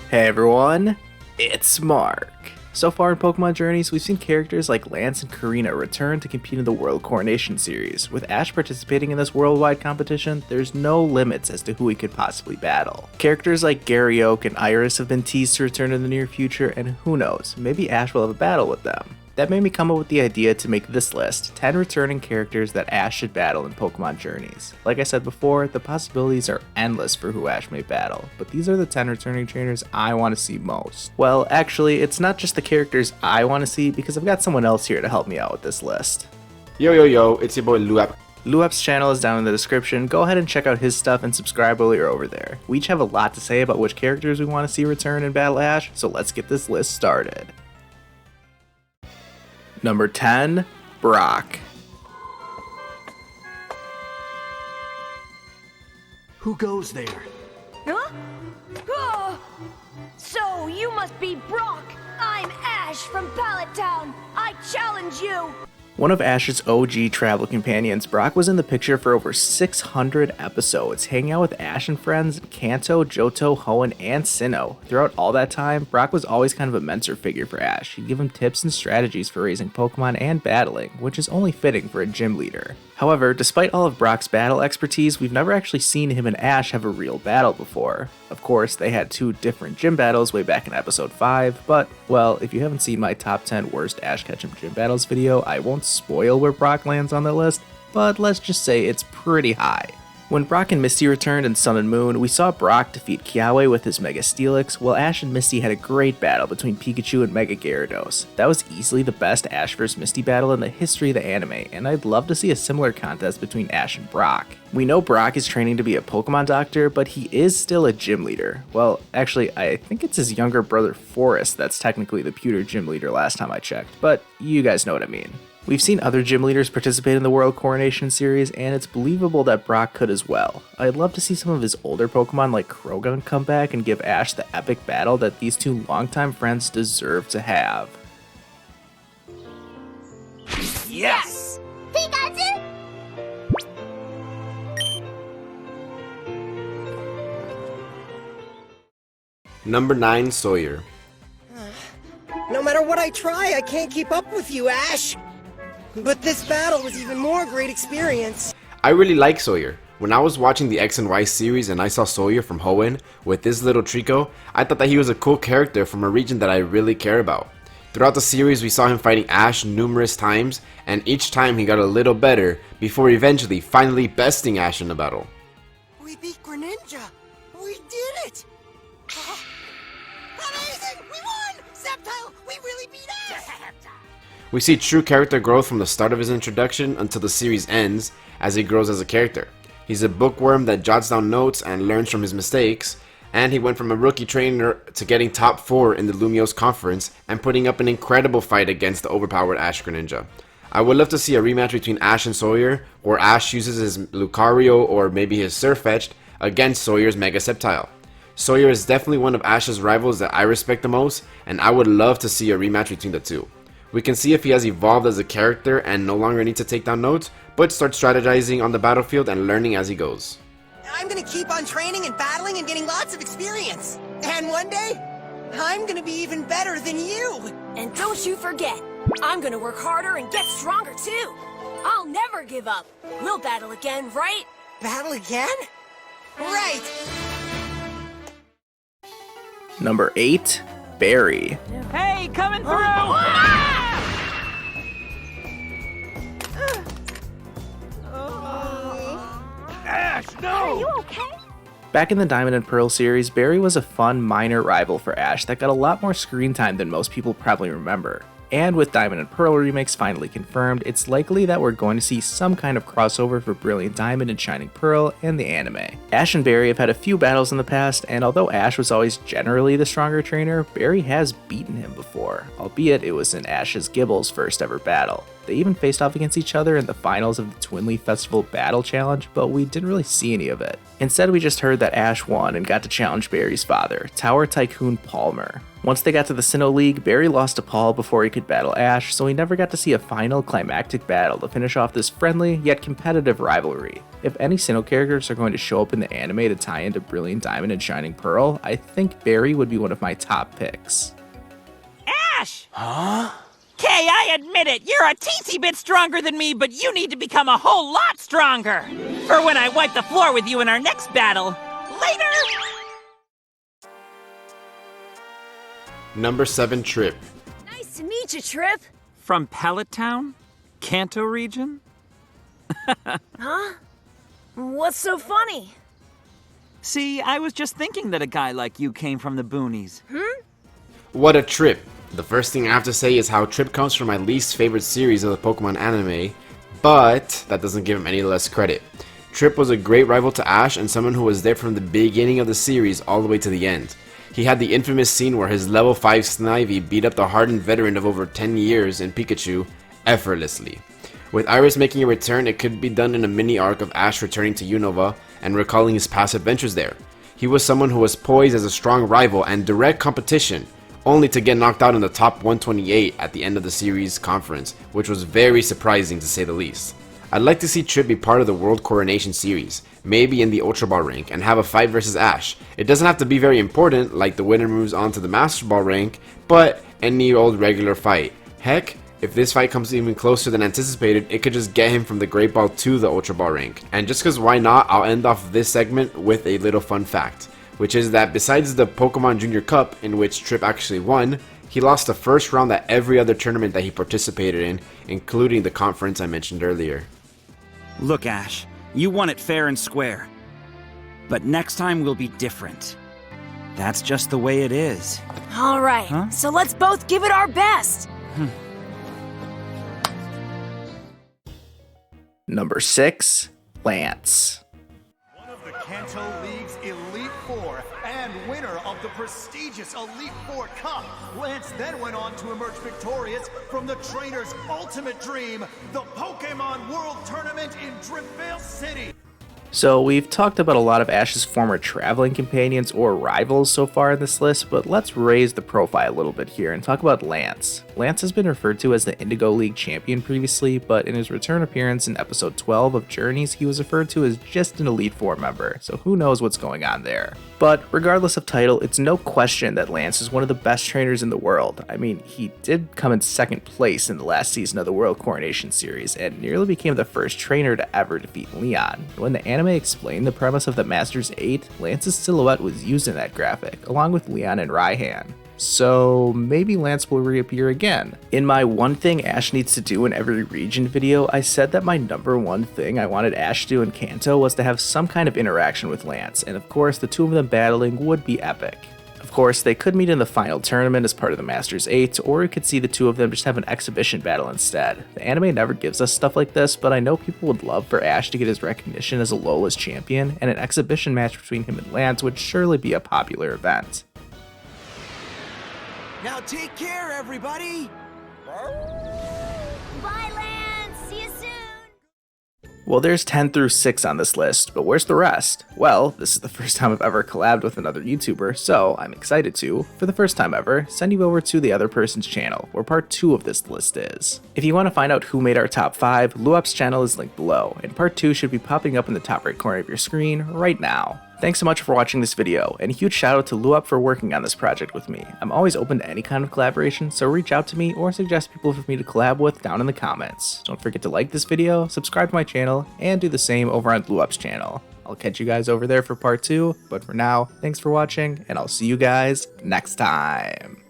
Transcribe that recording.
Hey everyone, it's Mark. So far in Pokemon Journeys, we've seen characters like Lance and Karina return to compete in the World Coronation Series. With Ash participating in this worldwide competition, there's no limits as to who he could possibly battle. Characters like Gary Oak and Iris have been teased to return in the near future, and who knows, maybe Ash will have a battle with them. That made me come up with the idea to make this list, 10 returning characters that Ash should battle in Pokemon Journeys. Like I said before, the possibilities are endless for who Ash may battle, but these are the 10 returning trainers I want to see most. Well, actually, it's not just the characters I want to see, because I've got someone else here to help me out with this list. Yo, it's your boy Luap. Luap's channel is down in the description. Go ahead and check out his stuff and subscribe while you're over there. We each have a lot to say about which characters we want to see return and battle Ash, so let's get this list started. Number 10, Brock. Who goes there? Huh? Oh! So, you must be Brock! I'm Ash from Pallet Town! I challenge you! One of Ash's OG travel companions, Brock was in the picture for over 600 episodes, hanging out with Ash and friends in Kanto, Johto, Hoenn, and Sinnoh. Throughout all that time, Brock was always kind of a mentor figure for Ash. He'd give him tips and strategies for raising Pokemon and battling, which is only fitting for a gym leader. However, despite all of Brock's battle expertise, we've never actually seen him and Ash have a real battle before. Of course, they had two different gym battles way back in episode 5, but, well, if you haven't seen my top 10 worst Ash Ketchum gym battles video, I won't spoil where Brock lands on the list, but let's just say it's pretty high. When Brock and Misty returned in Sun and Moon, we saw Brock defeat Kiawe with his Mega Steelix, while Ash and Misty had a great battle between Pikachu and Mega Gyarados. That was easily the best Ash vs Misty battle in the history of the anime, and I'd love to see a similar contest between Ash and Brock. We know Brock is training to be a Pokemon doctor, but he is still a gym leader. Well, actually, I think it's his younger brother Forrest that's technically the pewter gym leader last time I checked, but you guys know what I mean. We've seen other gym leaders participate in the World Coronation Series, and it's believable that Brock could as well. I'd love to see some of his older Pokemon like Krogan come back and give Ash the epic battle that these two longtime friends deserve to have. Yes! Pikachu! Number 9, Sawyer. No matter what I try, I can't keep up with you, Ash. But this battle was even more great experience. I really like Sawyer. When I was watching the X and Y series and I saw Sawyer from Hoenn with this little Trico, I thought that he was a cool character from a region that I really care about. Throughout the series, we saw him fighting Ash numerous times, and each time he got a little better before eventually finally besting Ash in a battle. We beat Greninja. We did it. Amazing! We won! Sceptile, we really beat Ash! We see true character growth from the start of his introduction until the series ends as he grows as a character. He's a bookworm that jots down notes and learns from his mistakes, and he went from a rookie trainer to getting top 4 in the Lumiose conference and putting up an incredible fight against the overpowered Ash Greninja. I would love to see a rematch between Ash and Sawyer, where Ash uses his Lucario or maybe his Sirfetch'd against Sawyer's Mega Sceptile. Sawyer is definitely one of Ash's rivals that I respect the most, and I would love to see a rematch between the two. We can see if he has evolved as a character and no longer needs to take down notes, but start strategizing on the battlefield and learning as he goes. I'm gonna keep on training and battling and getting lots of experience. And one day, I'm gonna be even better than you. And don't you forget, I'm gonna work harder and get stronger too! I'll never give up! We'll battle again, right? Battle again? Right! Number 8, Barry. Hey, coming through! Ash, no! Are you okay? Back in the Diamond and Pearl series, Barry was a fun minor rival for Ash that got a lot more screen time than most people probably remember. And with Diamond and Pearl remakes finally confirmed, it's likely that we're going to see some kind of crossover for Brilliant Diamond and Shining Pearl and the anime. Ash and Barry have had a few battles in the past, and although Ash was always generally the stronger trainer, Barry has beaten him before, albeit it was in Ash's Gibble's first ever battle. They even faced off against each other in the finals of the Twinleaf Festival Battle Challenge, but we didn't really see any of it. Instead, we just heard that Ash won and got to challenge Barry's father, Tower Tycoon Palmer. Once they got to the Sinnoh League, Barry lost to Paul before he could battle Ash, so he never got to see a final climactic battle to finish off this friendly yet competitive rivalry. If any Sinnoh characters are going to show up in the anime to tie into Brilliant Diamond and Shining Pearl, I think Barry would be one of my top picks. Ash! Huh? Kay, I admit it, you're a teensy bit stronger than me, but you need to become a whole lot stronger! For when I wipe the floor with you in our next battle. Later! Number 7, Trip. Nice to meet you, Trip. From Pallet Town? Kanto region? Huh? What's so funny? See, I was just thinking that a guy like you came from the boonies. What a trip! The first thing I have to say is how Trip comes from my least favorite series of the Pokemon anime, but that doesn't give him any less credit. Trip was a great rival to Ash and someone who was there from the beginning of the series all the way to the end. He had the infamous scene where his level 5 Snivy beat up the hardened veteran of over 10 years in Pikachu effortlessly. With Iris making a return, it could be done in a mini arc of Ash returning to Unova and recalling his past adventures there. He was someone who was poised as a strong rival and direct competition, only to get knocked out in the top 128 at the end of the series conference, which was very surprising to say the least. I'd like to see Trip be part of the World Coronation series, maybe in the Ultra Ball rank, and have a fight versus Ash. It doesn't have to be very important, like the winner moves on to the Master Ball rank, but any old regular fight. Heck, if this fight comes even closer than anticipated, it could just get him from the Great Ball to the Ultra Ball rank. And just cause why not, I'll end off this segment with a little fun fact, which is that besides the Pokemon Junior Cup, in which Trip actually won, he lost the first round at every other tournament that he participated in, including the conference I mentioned earlier. Look, Ash, you won it fair and square. But next time will be different. That's just the way it is. All right, so let's both give it our best. Number 6, Lance. One of the Kanto League's Elite Four and winner of the prestigious Elite Four Cup, Lance then went on to emerge victorious from the trainer's ultimate dream, the Pokémon World Tournament in Driftveil City. So we've talked about a lot of Ash's former traveling companions or rivals so far in this list, but let's raise the profile a little bit here and talk about Lance. Lance has been referred to as the Indigo League champion previously, but in his return appearance in episode 12 of Journeys, he was referred to as just an Elite Four member, so who knows what's going on there. But regardless of title, it's no question that Lance is one of the best trainers in the world. I mean, he did come in second place in the last season of the World Coronation series, and nearly became the first trainer to ever defeat Leon. When the anime explained the premise of the Masters 8, Lance's silhouette was used in that graphic, along with Leon and Raihan. So maybe Lance will reappear again. In my one thing Ash needs to do in every region video, I said that my number one thing I wanted Ash to do in Kanto was to have some kind of interaction with Lance, and of course the two of them battling would be epic. Of course, they could meet in the final tournament as part of the Masters 8, or we could see the two of them just have an exhibition battle instead. The anime never gives us stuff like this, but I know people would love for Ash to get his recognition as Alola's champion, and an exhibition match between him and Lance would surely be a popular event. Now take care, everybody! Bye, Lance. See you soon. Well, there's 10 through 6 on this list, but where's the rest? Well, this is the first time I've ever collabed with another YouTuber, so I'm excited to, for the first time ever, send you over to the other person's channel, where part 2 of this list is. If you want to find out who made our top 5, Luop's channel is linked below, and part 2 should be popping up in the top right corner of your screen right now. Thanks so much for watching this video, and a huge shout out to Luop for working on this project with me. I'm always open to any kind of collaboration, so reach out to me or suggest people for me to collab with down in the comments. Don't forget to like this video, subscribe to my channel, and do the same over on Luop's channel. I'll catch you guys over there for part 2, but for now, thanks for watching, and I'll see you guys next time.